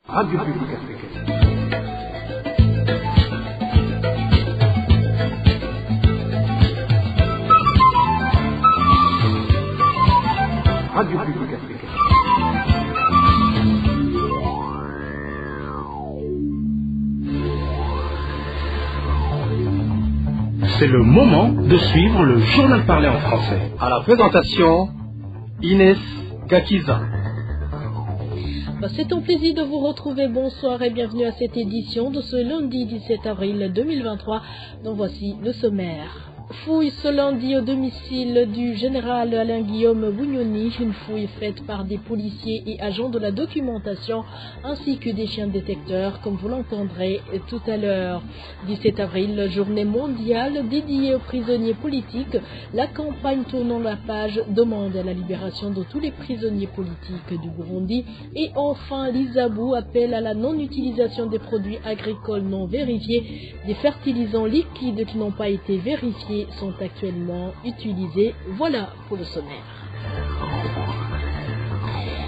Radio Publique Africaine. Radio Publique Africaine. C'est le moment de suivre le journal parlé en français. À la présentation, Inès Gakiza. C'est un plaisir de vous retrouver. Bonsoir et bienvenue à cette édition de ce lundi 17 avril 2023. Donc voici le sommaire. Fouille ce lundi au domicile du général Alain-Guillaume Bunyoni, une fouille faite par des policiers et agents de la documentation ainsi que des chiens détecteurs, comme vous l'entendrez tout à l'heure. 17 avril, journée mondiale dédiée aux prisonniers politiques. La campagne tournant la page demande la libération de tous les prisonniers politiques du Burundi. Et enfin, l'Isabou appelle à la non-utilisation des produits agricoles non vérifiés. Des fertilisants liquides qui n'ont pas été vérifiés sont actuellement utilisés. Voilà pour le sommaire.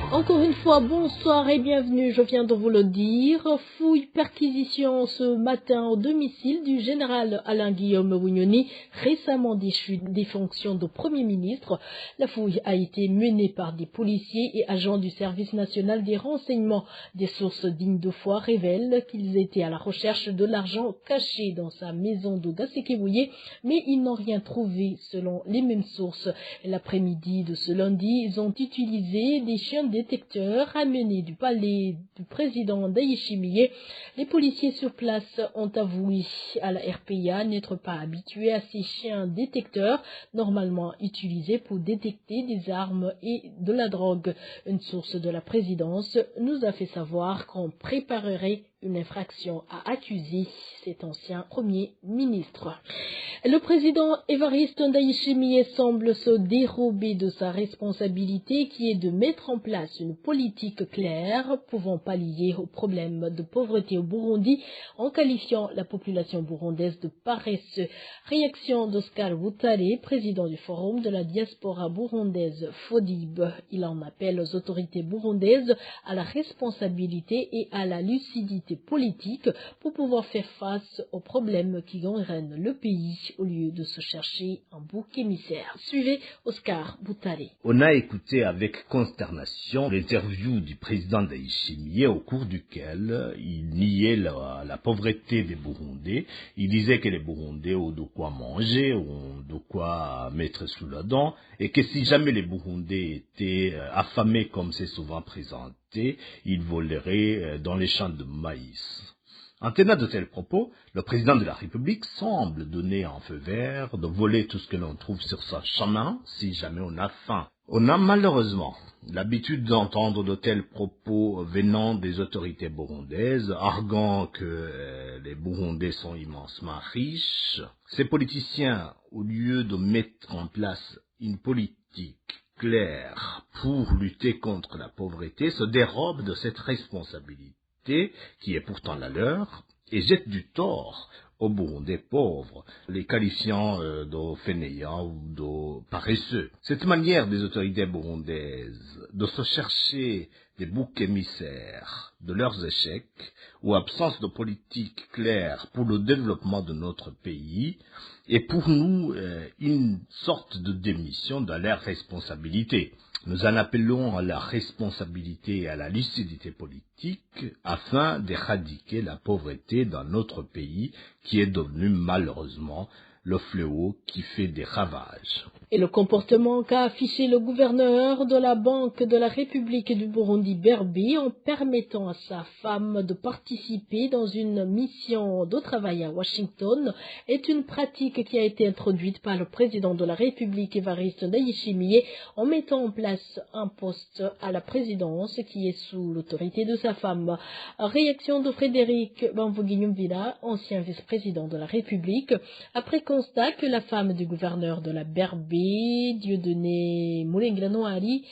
Encore une fois, bonsoir et bienvenue, je viens de vous le dire. Fouille, perquisition ce matin au domicile du général Alain-Guillaume Bunyoni, récemment déchu des fonctions de Premier ministre. La fouille a été menée par des policiers et agents du service national des renseignements. Des sources dignes de foi révèlent qu'ils étaient à la recherche de l'argent caché dans sa maison de Gasekebouye, mais ils n'ont rien trouvé selon les mêmes sources. L'après-midi de ce lundi, ils ont utilisé des chiens détecteurs amenés du palais du président Ndayishimiye. Les policiers sur place ont avoué à la RPA n'être pas habitués à ces chiens détecteurs, normalement utilisés pour détecter des armes et de la drogue. Une source de la présidence nous a fait savoir qu'on préparerait une infraction à accuser cet ancien Premier ministre. Le président Évariste Ndayishimiye semble se dérober de sa responsabilité qui est de mettre en place une politique claire pouvant pallier aux problèmes de pauvreté au Burundi en qualifiant la population burundaise de paresseux. Réaction d'Oscar Boutare, président du Forum de la diaspora burundaise FODIB. Il en appelle aux autorités burundaises à la responsabilité et à la lucidité politique pour pouvoir faire face aux problèmes qui gangrènent le pays au lieu de se chercher un bouc émissaire. Suivez Oscar Boutare. On a écouté avec consternation l'interview du président Ndayishimiye au cours duquel il niait la pauvreté des Burundais. Il disait que les Burundais ont de quoi manger, ont de quoi mettre sous la dent, et que si jamais les Burundais étaient affamés comme c'est souvent présenté, ils voleraient dans les champs de maïs. En tenant de tels propos, le président de la République semble donner un feu vert de voler tout ce que l'on trouve sur son chemin si jamais on a faim. On a malheureusement l'habitude d'entendre de tels propos venant des autorités burundaises, arguant que les Burundais sont immensement riches. Ces politiciens, au lieu de mettre en place une politique claire pour lutter contre la pauvreté, se dérobent de cette responsabilité qui est pourtant la leur, et jette du tort aux Burundais pauvres, les qualifiant de fainéants ou de paresseux. Cette manière des autorités burundaises de se chercher des boucs émissaires de leurs échecs ou absence de politique claire pour le développement de notre pays est pour nous une sorte de démission de leur responsabilité. Nous en appelons à la responsabilité et à la lucidité politique afin d'éradiquer la pauvreté dans notre pays qui est devenu malheureusement le fléau qui fait des ravages. Et le comportement qu'a affiché le gouverneur de la Banque de la République du Burundi, Berbi, en permettant à sa femme de participer dans une mission de travail à Washington, est une pratique qui a été introduite par le président de la République, Évariste Ndayishimiye, en mettant en place un poste à la présidence qui est sous l'autorité de sa femme. Réaction de Frédéric Bamvuginyumvila, ancien vice-président de la République, après constat que la femme du gouverneur de la Berbi, Dieudonné Moulengla-Noari,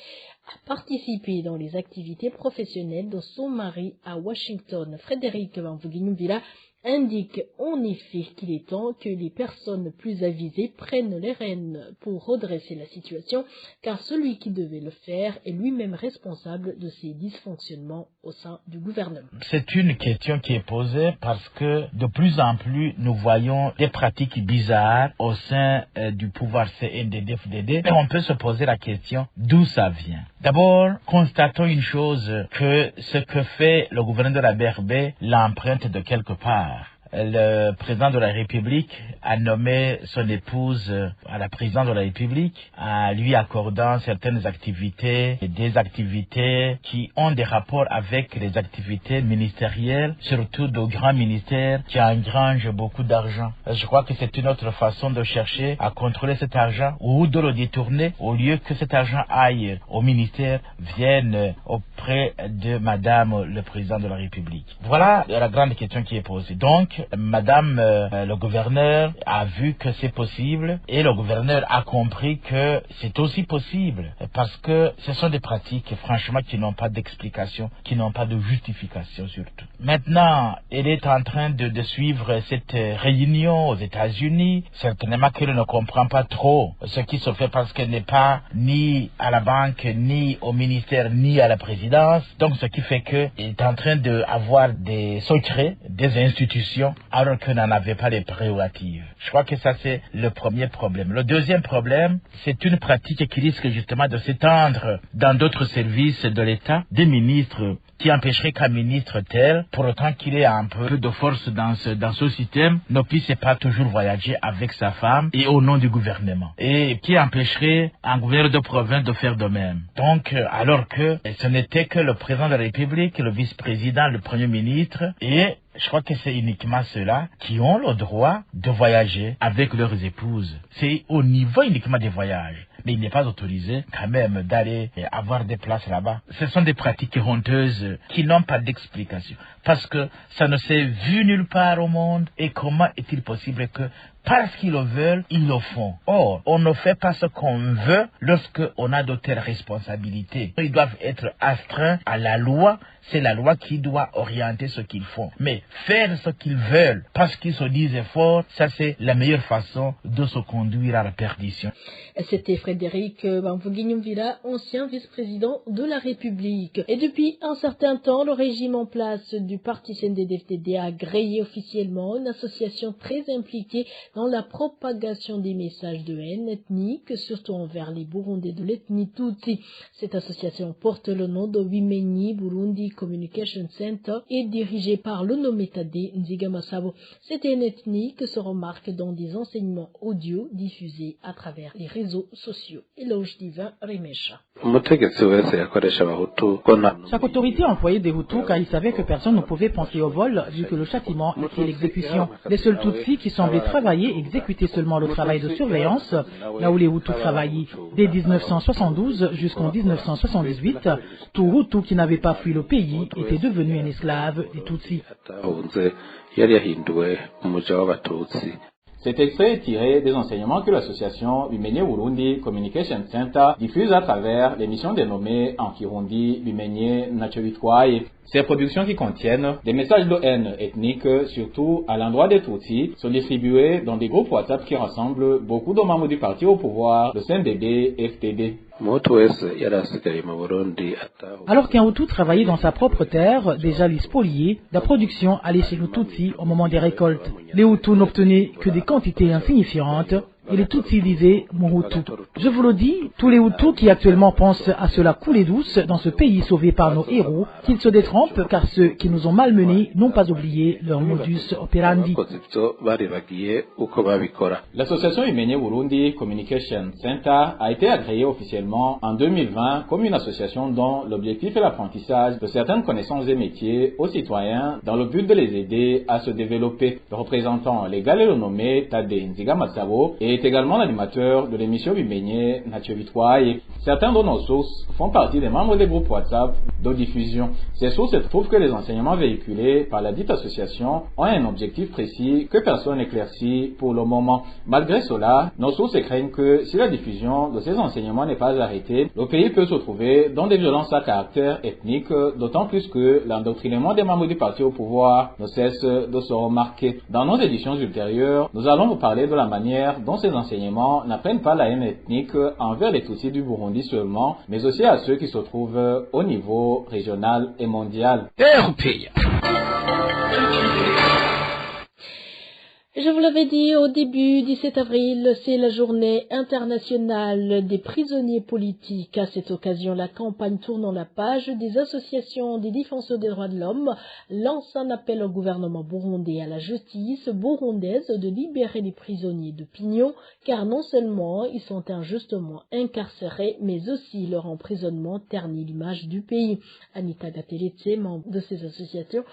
a participé dans les activités professionnelles de son mari à Washington. Frédéric Bamvuginyumvila indique en effet qu'il est temps que les personnes plus avisées prennent les rênes pour redresser la situation, car celui qui devait le faire est lui-même responsable de ces dysfonctionnements au sein du gouvernement. C'est une question qui est posée parce que de plus en plus nous voyons des pratiques bizarres au sein du pouvoir CNDD-FDD, et on peut se poser la question d'où ça vient. D'abord, constatons une chose, que ce que fait le gouverneur de la BRB l'emprunte de quelque part. Le président de la République a nommé son épouse à la présidence de la République, en lui accordant certaines activités, des activités qui ont des rapports avec les activités ministérielles, surtout de grands ministères qui engrangent beaucoup d'argent. Je crois que c'est une autre façon de chercher à contrôler cet argent ou de le détourner, au lieu que cet argent aille au ministère, vienne auprès de Madame le président de la République. Voilà la grande question qui est posée. Donc, Madame le gouverneur a vu que c'est possible, et le gouverneur a compris que c'est aussi possible, parce que ce sont des pratiques franchement qui n'ont pas d'explication, qui n'ont pas de justification surtout. Maintenant, elle est en train de suivre cette réunion aux États-Unis. Certainement qu'elle ne comprend pas trop ce qui se fait, parce qu'elle n'est pas ni à la banque, ni au ministère, ni à la présidence. Donc ce qui fait qu'elle est en train d'avoir des secrets, des institutions, alors qu'on n'en avait pas les prérogatives. Je crois que ça, c'est le premier problème. Le deuxième problème, c'est une pratique qui risque justement de s'étendre dans d'autres services de l'État, des ministres qui empêcherait qu'un ministre tel, pour autant qu'il ait un peu de force dans ce système, ne puisse pas toujours voyager avec sa femme et au nom du gouvernement. Et qui empêcherait un gouverneur de province de faire de même. Donc, alors que ce n'était que le président de la République, le vice-président, le premier ministre, et je crois que c'est uniquement ceux-là qui ont le droit de voyager avec leurs épouses. C'est au niveau uniquement des voyages. Mais il n'est pas autorisé quand même d'aller avoir des places là-bas. Ce sont des pratiques honteuses qui n'ont pas d'explication. Parce que ça ne s'est vu nulle part au monde. Et comment est-il possible que, parce qu'ils le veulent, ils le font? Or, on ne fait pas ce qu'on veut lorsqu'on a de telles responsabilités. Ils doivent être astreints à la loi. C'est la loi qui doit orienter ce qu'ils font. Mais faire ce qu'ils veulent parce qu'ils se disent forts, ça c'est la meilleure façon de se conduire à la perdition. C'était Frédéric Bamvouguignumvila, ancien vice-président de la République. Et depuis un certain temps, le régime en place du parti CNDD-FDD a agréé officiellement une association très impliquée dans la propagation des messages de haine ethnique, surtout envers les Burundais de l'ethnie Tutsi. Cette association porte le nom de Wimenyi Burundi Communication Center et dirigée par le nommé Tade Nzigamasabo. Cette haine ethnique se remarque dans des enseignements audio diffusés à travers les réseaux sociaux. Éloge divin Remesha. Chaque autorité employait des Hutus car il savait que personne ne pouvait penser au vol vu que le châtiment était l'exécution. Les seuls Tutsis qui semblaient travailler exécutaient seulement le travail de surveillance, là où les Hutus travaillaient. Dès 1972 jusqu'en 1978, tout Hutu qui n'avait pas fui le pays était devenu un esclave des Tutsis. Cet extrait est tiré des enseignements que l'association Wimenyi Burundi Communication Center diffuse à travers l'émission dénommée en Kirundi Wimenyi Nachobitwaye. Ces productions qui contiennent des messages de haine ethnique, surtout à l'endroit des Tutsis, sont distribuées dans des groupes WhatsApp qui rassemblent beaucoup de membres du parti au pouvoir, le CNDD-FDD. Alors qu'un Hutu travaillait dans sa propre terre, déjà les spoliés, la production allait chez les Tutsis au moment des récoltes. Les Hutus n'obtenaient que des quantités insignifiantes et les Tutsis disaient Mohutu. Je vous le dis, tous les Hutus qui actuellement pensent à cela couler douce dans ce pays sauvé par nos héros, qu'ils se détrompent car ceux qui nous ont malmenés n'ont pas oublié leur modus operandi. L'association Wimenyi Burundi Communication Center a été agréée officiellement en 2020 comme une association dont l'objectif est l'apprentissage de certaines connaissances et métiers aux citoyens dans le but de les aider à se développer. Le représentant légal est le nommé Tade Nzigamasabo et est également l'animateur de l'émission Bimenyé Nature Bitwaye. Certains de nos sources font partie des membres des groupes WhatsApp de diffusion. Ces sources trouvent que les enseignements véhiculés par la dite association ont un objectif précis que personne n'éclaircit pour le moment. Malgré cela, nos sources craignent que si la diffusion de ces enseignements n'est pas arrêtée, le pays peut se trouver dans des violences à caractère ethnique, d'autant plus que l'endoctrinement des membres du parti au pouvoir ne cesse de se remarquer. Dans nos éditions ultérieures, nous allons vous parler de la manière dont ces enseignements n'apprennent pas la haine ethnique envers les Tutsis du Burundi seulement, mais aussi à ceux qui se trouvent au niveau régional et mondial. Je vous l'avais dit au début, 17 avril, c'est la journée internationale des prisonniers politiques. À cette occasion, la campagne Tournons la page des associations des défenseurs des droits de l'homme lance un appel au gouvernement burundais et à la justice burundaise de libérer les prisonniers d'opinion, car non seulement ils sont injustement incarcérés, mais aussi leur emprisonnement ternit l'image du pays. Anita Gateletse, membre de ces associations,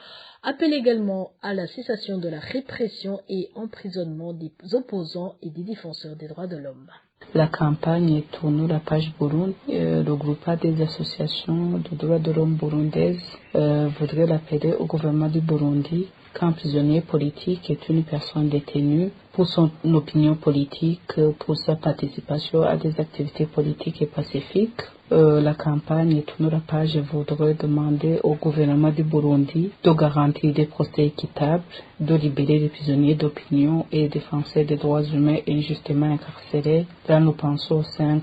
appelle également à la cessation de la répression et emprisonnement des opposants et des défenseurs des droits de l'homme. La campagne Tournons la page Burundi, le groupe des associations de droits de l'homme burundaises voudrait l'appeler au gouvernement du Burundi qu'un prisonnier politique est une personne détenue pour son opinion politique, pour sa participation à des activités politiques et pacifiques. La campagne Tournons la page voudrait demander au gouvernement du Burundi de garantir des procès équitables, de libérer les prisonniers d'opinion et défenseurs des droits humains injustement incarcérés. Là, nous pensons aux 5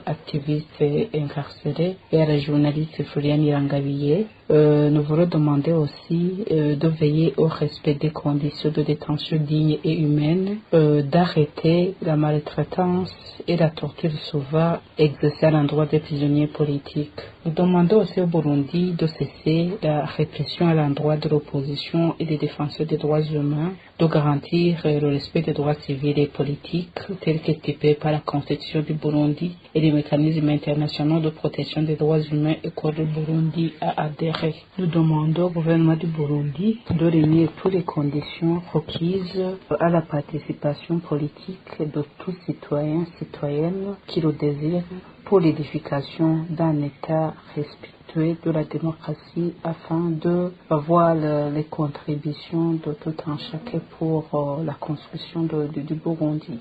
activistes incarcérés et à la journaliste Floriane Irangabiye. Nous voulons demander aussi de veiller au respect des conditions de détention dignes et humaines, d'arrêter la maltraitance et la torture souvent exercée à l'endroit des prisonniers politiques. Nous demandons aussi au Burundi de cesser la répression à l'endroit de l'opposition et des défenseurs des droits humains, de garantir le respect des droits civils et politiques tels qu'équipés par la Constitution du Burundi et les mécanismes internationaux de protection des droits humains auxquels le Burundi a adhéré. Nous demandons au gouvernement du Burundi de réunir toutes les conditions requises à la participation politique de tous citoyens et citoyennes qui le désirent pour l'édification d'un État respectueux de la démocratie afin de voir les contributions de tout un chacun pour la construction du Burundi.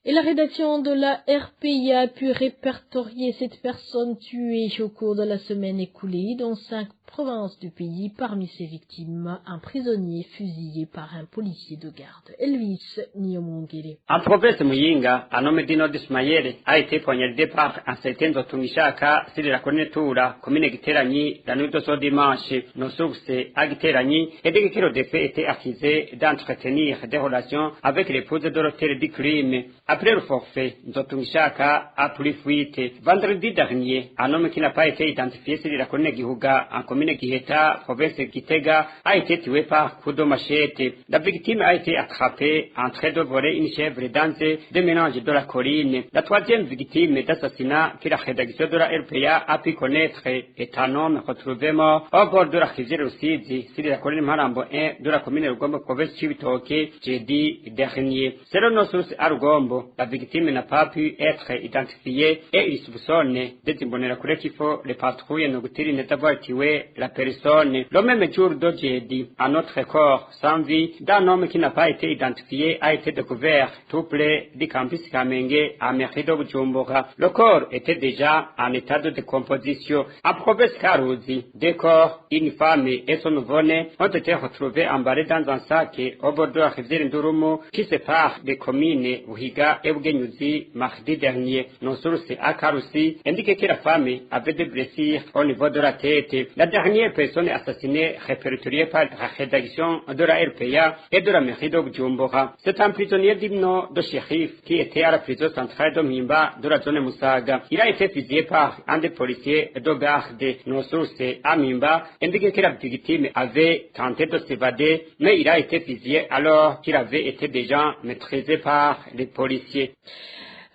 Et la rédaction de la RPA a pu répertorier cette personne tuée au cours de la semaine écoulée dans 5 provinces du pays. Parmi ses victimes, un prisonnier fusillé par un policier de garde. Elvis Niomongere. En province Muyinga, un homme du nom d'Ismaël a été poignardé par un certain Zotungishaka sur la Cornetura, commune Giteranyi, la nuit de ce dimanche. Nos sources à Giteranyi et dès que le défait était accusé d'entretenir des relations avec l'épouse de l'auteur du crime. Après le forfait, Zotungishaka a pris fuite. Vendredi dernier, un homme qui n'a pas été identifié sur la commune Gihuga, en commune Giheta, province Gitega, a été tué par coup de machette. La victime a été attrapée en train de voler une chèvre dans des ménages de la colline. La troisième victime d'assassinat que la rédaction de la RPA a pu connaître est un homme retrouvé mort au bord de la rivière Rusizi, sur la colline Marambo 1 de la commune Rugombo, province Chibitoke, jeudi dernier. Selon nos sources à Rugombo, la victime n'a pas pu être identifiée et il soupçonne des imbonerakure qu'il faut les patrouilles nocturnes d'avoir tué la personne. Le même jour de jeudi, un autre corps sans vie d'un homme qui n'a pas été identifié a été découvert tout près du campus Kamenge à mairie de Bujumbura. Le corps était déjà en état de décomposition. En province Karuzi, 2 corps, une femme et son nouveau-né ont été retrouvés emballés dans un sac au bord de la rivière Ndurumu qui sépare des communes Uhiga et Bugenyuzi mardi dernier. Nos sources à Karusi indiquent que la femme avait des blessures au niveau de la tête. La dernière personne assassinée répertoriée par la rédaction de la RPA et de la mairie de Bujumbura. C'est un prisonnier d'hymne de shérif qui était à la prison centrale de Mimba de la zone Musaga. Il a été fusillé par un des policiers de garde. Nos sources à Mimba indiquent que la victime avait tenté de s'évader, mais il a été fusillé alors qu'il avait été déjà maîtrisé par les policiers.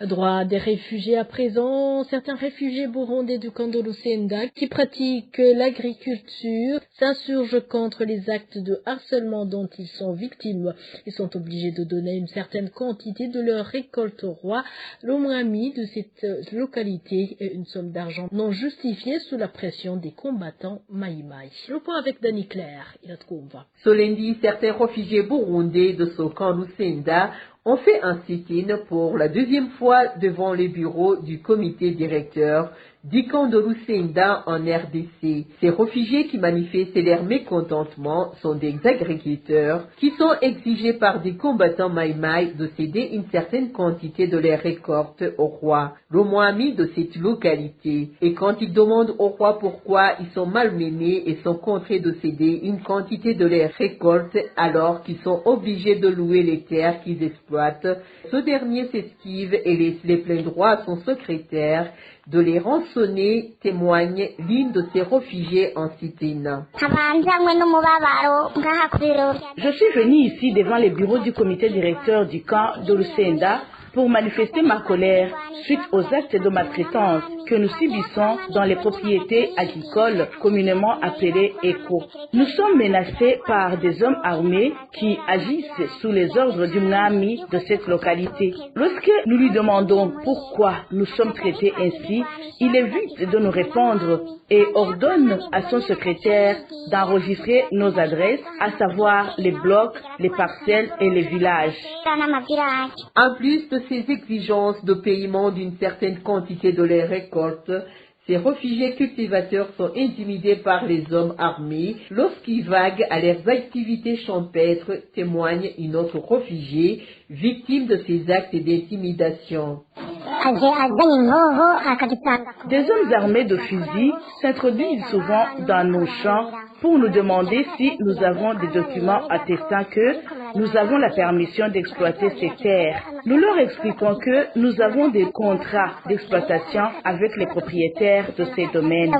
Droit des réfugiés à présent, certains réfugiés burundais du camp de Lusenda qui pratiquent l'agriculture s'insurgent contre les actes de harcèlement dont ils sont victimes. Ils sont obligés de donner une certaine quantité de leur récolte au roi. L'Omrami de cette localité et une somme d'argent non justifiée sous la pression des combattants Maïmaï. Le point avec Dani Claire, il a de combat. Ce lundi, certains réfugiés burundais de ce camp Lusenda ont fait un sit-in pour la deuxième fois devant les bureaux du comité directeur du camp de Lusenda en RDC. Ces réfugiés qui manifestent leur mécontentement sont des agriculteurs qui sont exigés par des combattants Maïmaï de céder une certaine quantité de leurs récoltes au roi, le Mohamed de cette localité. Et quand ils demandent au roi pourquoi ils sont malmenés et sont contraints de céder une quantité de leurs récoltes alors qu'ils sont obligés de louer les terres qu'ils exploitent, ce dernier s'esquive et laisse les pleins droits à son secrétaire de les rançonner, témoigne l'une de ces réfugiés en sit-in. Je suis venu ici devant les bureaux du comité directeur du camp de Lusenda pour manifester ma colère suite aux actes de maltraitance que nous subissons dans les propriétés agricoles communément appelées éco. Nous sommes menacés par des hommes armés qui agissent sous les ordres du Mnami de cette localité. Lorsque nous lui demandons pourquoi nous sommes traités ainsi, il évite de nous répondre et ordonne à son secrétaire d'enregistrer nos adresses, à savoir les blocs, les parcelles et les villages. En plus de ces exigences de paiement d'une certaine quantité de leurs récoltes, ces réfugiés cultivateurs sont intimidés par les hommes armés lorsqu'ils vaguent à leurs activités champêtres, témoigne une autre réfugiée victime de ces actes d'intimidation. Des hommes armés de fusils s'introduisent souvent dans nos champs pour nous demander si nous avons des documents attestant que nous avons la permission d'exploiter ces terres. Nous leur expliquons que nous avons des contrats d'exploitation avec les propriétaires de ces domaines.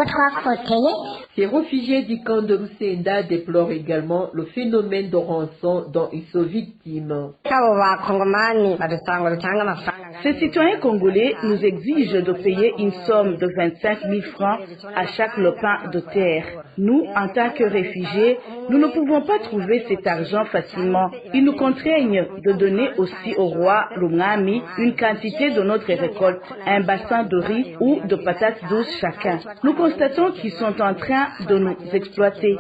Ces réfugiés du camp de Lusenda déplorent également le phénomène de rançon dont ils sont victimes. Ces citoyens congolais nous exigent de payer une somme de 25 000 francs à chaque lopin de terre. Nous, en tant que réfugiés, nous ne pouvons pas trouver cet argent facilement. Ils nous contraignent de donner aussi au roi Lumwami une quantité de notre récolte, un bassin de riz ou de patates douces chacun. Nous constatons qu'ils sont en train de nous exploiter.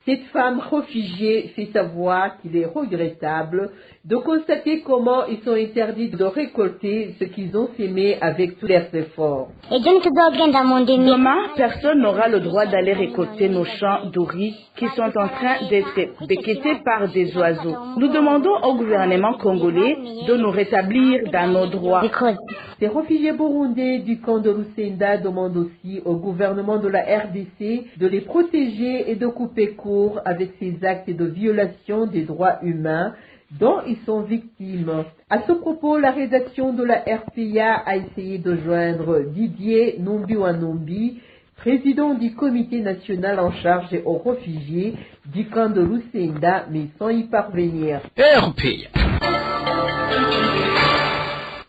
Cette femme réfugiée fait savoir qu'il est regrettable de constater comment ils sont interdits de récolter ce qu'ils ont semé avec tous leurs efforts. Demain, personne n'aura le droit d'aller récolter nos champs de riz qui sont en train d'être becquetés par des oiseaux. Nous demandons au gouvernement congolais de nous rétablir dans nos droits. Ces réfugiés burundais du camp de Lusenda demandent aussi au gouvernement de la RDC de les protéger et de couper court avec ces actes de violation des droits humains dont ils sont victimes. À ce propos, la rédaction de la RPA a essayé de joindre Didier Numbi, président du comité national en charge aux réfugiés du camp de Lusenda, mais sans y parvenir. RPA.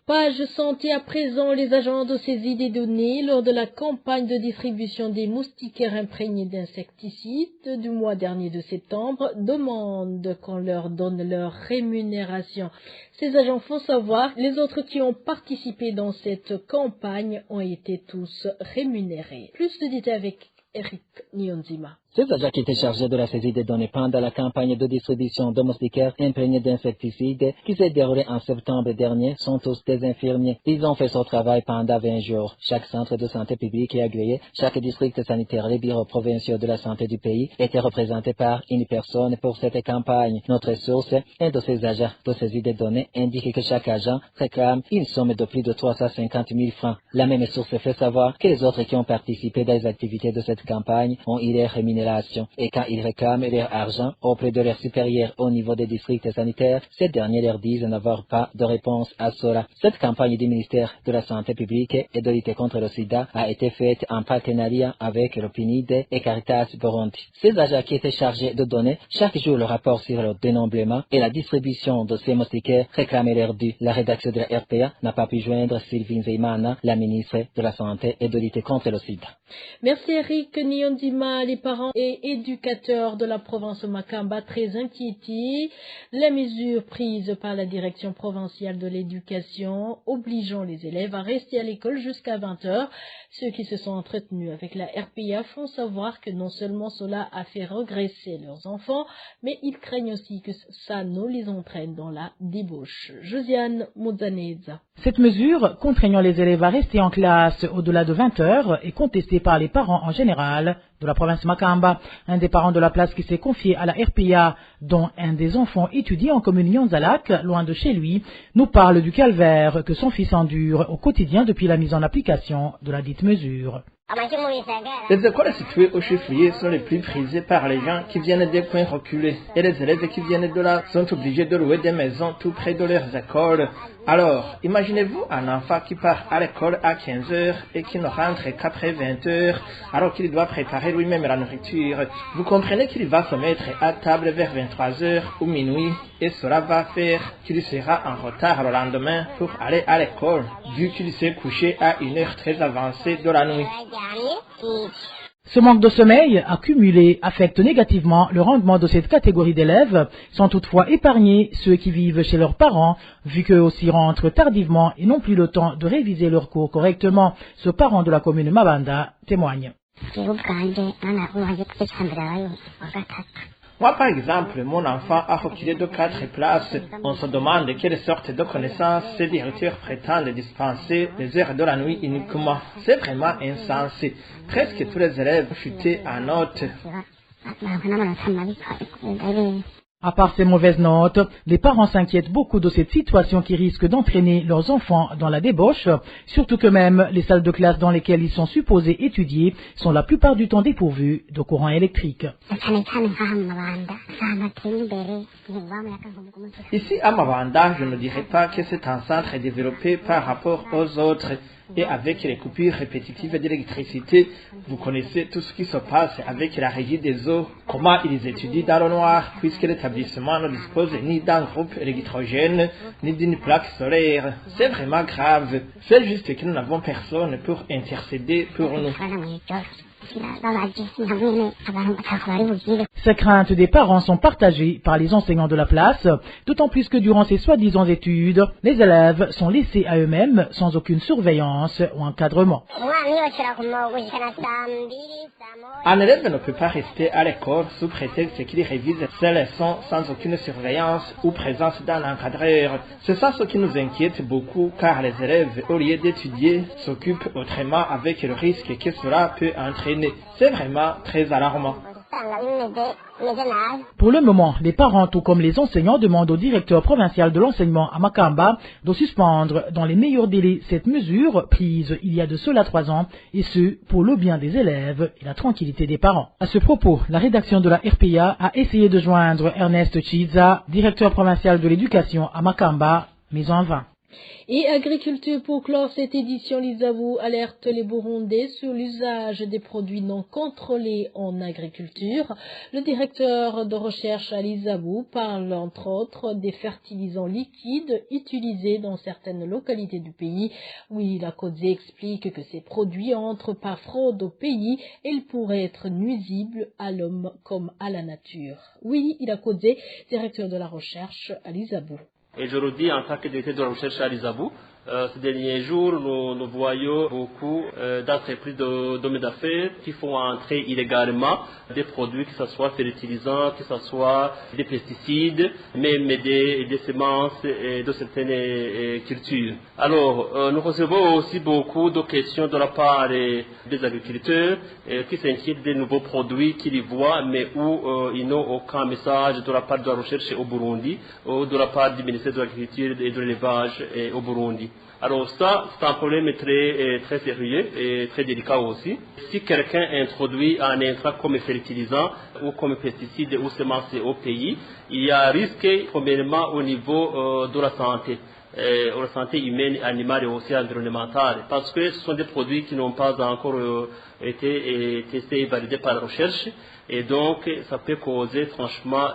Page santé à présent, les agents de saisie des données lors de la campagne de distribution des moustiquaires imprégnés d'insecticides du mois dernier de septembre demandent qu'on leur donne leur rémunération. Ces agents font savoir les autres qui ont participé dans cette campagne ont été tous rémunérés. Plus de détails avec Eric Nyonzima. Ces agents qui étaient chargés de la saisie des données pendant la campagne de distribution de moustiquaires imprégnés d'insecticides qui s'est déroulée en septembre dernier sont tous des infirmiers. Ils ont fait ce travail pendant 20 jours. Chaque centre de santé publique est agréé, chaque district sanitaire, les bureaux provinciaux de la santé du pays étaient représentés par une personne pour cette campagne. Notre source, un de ces agents de saisie des données, indique que chaque agent réclame une somme de plus de 350 000 francs. La même source fait savoir que les autres qui ont participé dans les activités de cette campagne ont eu les rémunérations rémunération. Et quand ils réclament leur argent auprès de leurs supérieurs au niveau des districts sanitaires, ces derniers leur disent n'avoir pas de réponse à cela. Cette campagne du ministère de la Santé publique et de lutte contre le sida a été faite en partenariat avec le PNID et Caritas Burundi. Ces agents qui étaient chargés de donner chaque jour le rapport sur le dénombrement et la distribution de ces moustiquaires réclamaient leur dû. La rédaction de la RPA n'a pas pu joindre Sylvie Nzeimana, la ministre de la Santé et de lutte contre le sida. Merci Eric Niondima. Les parents et éducateurs de la province Makamba très inquiétés. Les mesures prises par la direction provinciale de l'éducation obligeant les élèves à rester à l'école jusqu'à 20h. Ceux qui se sont entretenus avec la RPA font savoir que non seulement cela a fait regresser leurs enfants, mais ils craignent aussi que ça ne les entraîne dans la débauche. Josiane Mozaneza. Cette mesure, contraignant les élèves à rester en classe au-delà de 20 heures, est contestée par les parents en général de la province Makamba. Un des parents de la place qui s'est confié à la RPA, dont un des enfants étudie en communion Zalak, loin de chez lui, nous parle du calvaire que son fils endure au quotidien depuis la mise en application de la dite mesure. Les écoles situées au chef-lieu sont les plus prisées par les gens qui viennent des coins reculés et les élèves qui viennent de là sont obligés de louer des maisons tout près de leurs écoles. Alors, imaginez-vous un enfant qui part à l'école à 15 heures et qui ne rentre qu'après 20 heures alors qu'il doit préparer lui-même la nourriture. Vous comprenez qu'il va se mettre à table vers 23 heures ou minuit et cela va faire qu'il sera en retard le lendemain pour aller à l'école vu qu'il s'est couché à une heure très avancée de la nuit. Ce manque de sommeil accumulé affecte négativement le rendement de cette catégorie d'élèves, sans toutefois épargner ceux qui vivent chez leurs parents, vu qu'eux aussi rentrent tardivement et n'ont plus le temps de réviser leurs cours correctement. Ce parent de la commune Mabanda témoigne. Moi, par exemple, mon enfant a reculé de 4 places. On se demande quelle sorte de connaissances ces directeurs prétendent dispenser les heures de la nuit uniquement. C'est vraiment insensé. Presque tous les élèves chutaient en notes. À part ces mauvaises notes, les parents s'inquiètent beaucoup de cette situation qui risque d'entraîner leurs enfants dans la débauche, surtout que même les salles de classe dans lesquelles ils sont supposés étudier sont la plupart du temps dépourvues de courant électrique. Ici à Mabanda, je ne dirais pas que c'est un centre développé par rapport aux autres. Et avec les coupures répétitives d'électricité, vous connaissez tout ce qui se passe avec la régie des eaux, comment ils étudient dans le noir, puisque l'établissement ne dispose ni d'un groupe électrogène, ni d'une plaque solaire. C'est vraiment grave. C'est juste que nous n'avons personne pour intercéder pour nous. Ces craintes des parents sont partagées par les enseignants de la place, d'autant plus que durant ces soi-disant études, les élèves sont laissés à eux-mêmes sans aucune surveillance ou encadrement. Un élève ne peut pas rester à l'école sous prétexte qu'il révise ses leçons sans aucune surveillance ou présence d'un encadreur. C'est ça ce qui nous inquiète beaucoup, car les élèves, au lieu d'étudier, s'occupent autrement avec le risque que cela peut entraîner. C'est vraiment très alarmant. Pour le moment, les parents tout comme les enseignants demandent au directeur provincial de l'enseignement à Makamba de suspendre dans les meilleurs délais cette mesure prise il y a de cela 3 ans, et ce, pour le bien des élèves et la tranquillité des parents. À ce propos, la rédaction de la RPA a essayé de joindre Ernest Chiza, directeur provincial de l'éducation à Makamba, mais en vain. Et agriculture pour clore cette édition, l'Isabou alerte les Burundais sur l'usage des produits non contrôlés en agriculture. Le directeur de recherche à l'Isabou parle entre autres des fertilisants liquides utilisés dans certaines localités du pays. Oui, la Kodze explique que ces produits entrent par fraude au pays et ils pourraient être nuisibles à l'homme comme à la nature. Oui, la Kodze, directeur de la recherche à l'Isabou. Et je le dis en tant que directeur de recherche à l'Isabou, ces derniers jours, nous voyons beaucoup d'entreprises de domaine d'affaires qui font entrer illégalement des produits, que ce soit fertilisants, que ce soit des pesticides, même des semences de certaines cultures. Alors, nous recevons aussi beaucoup de questions de la part des agriculteurs qui s'inquiètent des nouveaux produits qu'ils voient, mais où ils n'ont aucun message de la part de la recherche au Burundi ou de la part du ministère de l'Agriculture et de l'Élevage au Burundi. Alors ça, c'est un problème très sérieux et très délicat aussi. Si quelqu'un introduit un intrant comme fertilisant ou comme pesticide ou semence au pays, il y a un risque, premièrement, au niveau de la santé. La santé humaine, animale et aussi environnementale, parce que ce sont des produits qui n'ont pas encore été testés et validés par la recherche, et donc ça peut causer franchement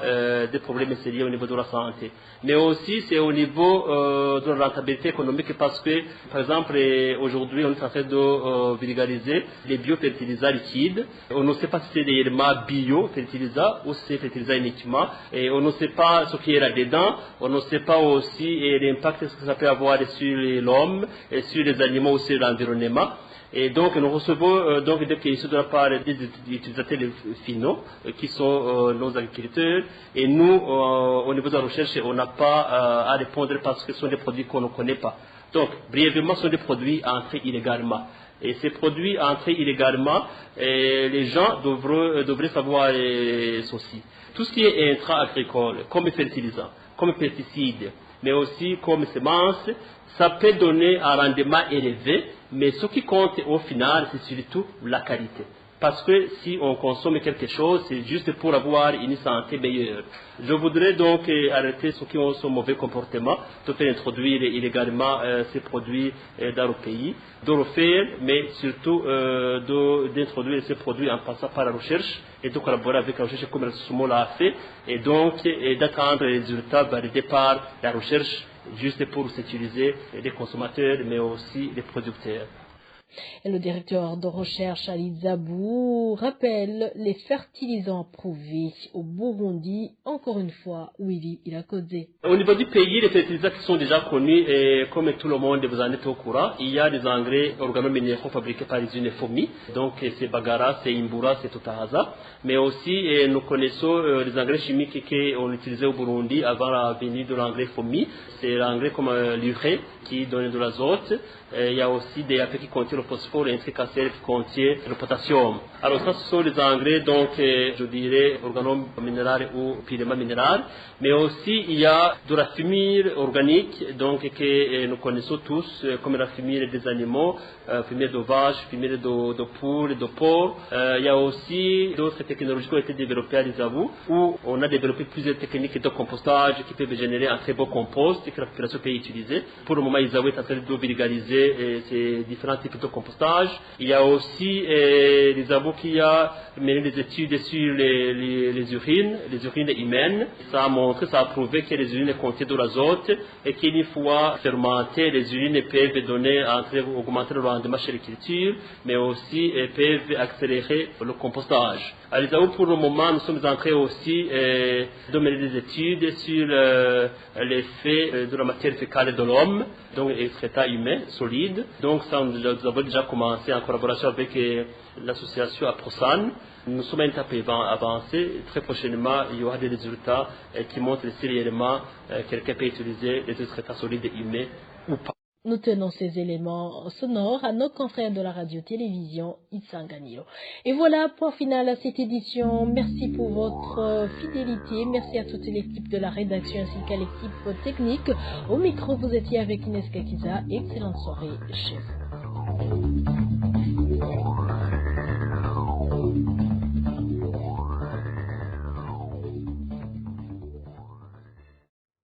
des problèmes sérieux au niveau de la santé. Mais aussi c'est au niveau de la rentabilité économique, parce que par exemple aujourd'hui on est en train de vulgariser les biofertilisants liquides. On ne sait pas si c'est réellement biofertilisant ou si c'est fertilisant uniquement, et on ne sait pas ce qu'il y a là-dedans, on ne sait pas aussi l'impact que ça peut avoir sur l'homme, et sur les animaux ou sur l'environnement. Et donc nous recevons donc des questions de la part des utilisateurs finaux qui sont nos agriculteurs, et nous au niveau de la recherche on n'a pas à répondre parce que ce sont des produits qu'on ne connaît pas. Donc brièvement, ce sont des produits entrés illégalement. Et ces produits entrés illégalement, les gens devraient savoir ceci. Tout ce qui est intrant agricole, comme fertilisant, comme pesticide, mais aussi comme semence, ça peut donner un rendement élevé, mais ce qui compte au final, c'est surtout la qualité. Parce que si on consomme quelque chose, c'est juste pour avoir une santé meilleure. Je voudrais donc arrêter ceux qui ont ce mauvais comportement, de faire introduire illégalement ces produits dans le pays, de le faire, mais surtout d'introduire ces produits en passant par la recherche, et de collaborer avec la recherche comme le SUMO l'a fait, et donc d'attendre les résultats validés par la recherche, juste pour sécuriser les consommateurs, mais aussi les producteurs. Et le directeur de recherche Ali Zabou rappelle les fertilisants approuvés au Burundi. Encore une fois, Willy Irakoze. Au niveau du pays, les fertilisants qui sont déjà connus, et comme tout le monde vous en êtes au courant, il y a des engrais organominéraux fabriqués par les usines FOMI. Donc c'est Bagara, c'est Imbura, c'est Totahaza. Mais aussi nous connaissons les engrais chimiques qu'on utilisait au Burundi avant la venue de l'engrais FOMI. C'est l'engrais comme l'urée qui donne de l'azote. Il y a aussi des DAP qui contiennent le phosphore et un tricassel qui contient le potassium. Alors ça, ce sont les engrais, donc je dirais organominéral ou purement minéral. Mais aussi il y a de la fumure organique, donc que nous connaissons tous, comme la fumure des animaux, fumure de vache, fumure de poule, de porc. Il y a aussi d'autres technologies qui ont été développées à l'Isavou, où on a développé plusieurs techniques de compostage qui peuvent générer un très beau compost que la population peut utiliser. Pour le moment, Isavou est en train de vulgariser ces différents types de compostage. Il y a aussi l'Isavou qui a mené des études sur les urines humaines. Ça a montré, ça a prouvé que les urines contiennent de l'azote, et qu'une fois fermentées, les urines peuvent augmenter le rendement chez les cultures, mais aussi peuvent accélérer le compostage. À l'Isavou, pour le moment, nous sommes en train aussi de mener des études sur l'effet de la matière fécale de l'homme, donc excréta humain solide. Donc ça, nous avons déjà commencé en collaboration avec l'association APROSAN. Nous sommes à une étape avancée. Très prochainement, il y aura des résultats qui montrent si réellement quelqu'un peut utiliser les excréta solides humains ou pas. Nous tenons ces éléments sonores à nos confrères de la radio-télévision Itsanganiro. Et voilà, point final à cette édition. Merci pour votre fidélité. Merci à toute l'équipe de la rédaction ainsi qu'à l'équipe technique. Au micro, vous étiez avec Inès Kakiza. Excellente soirée chez vous.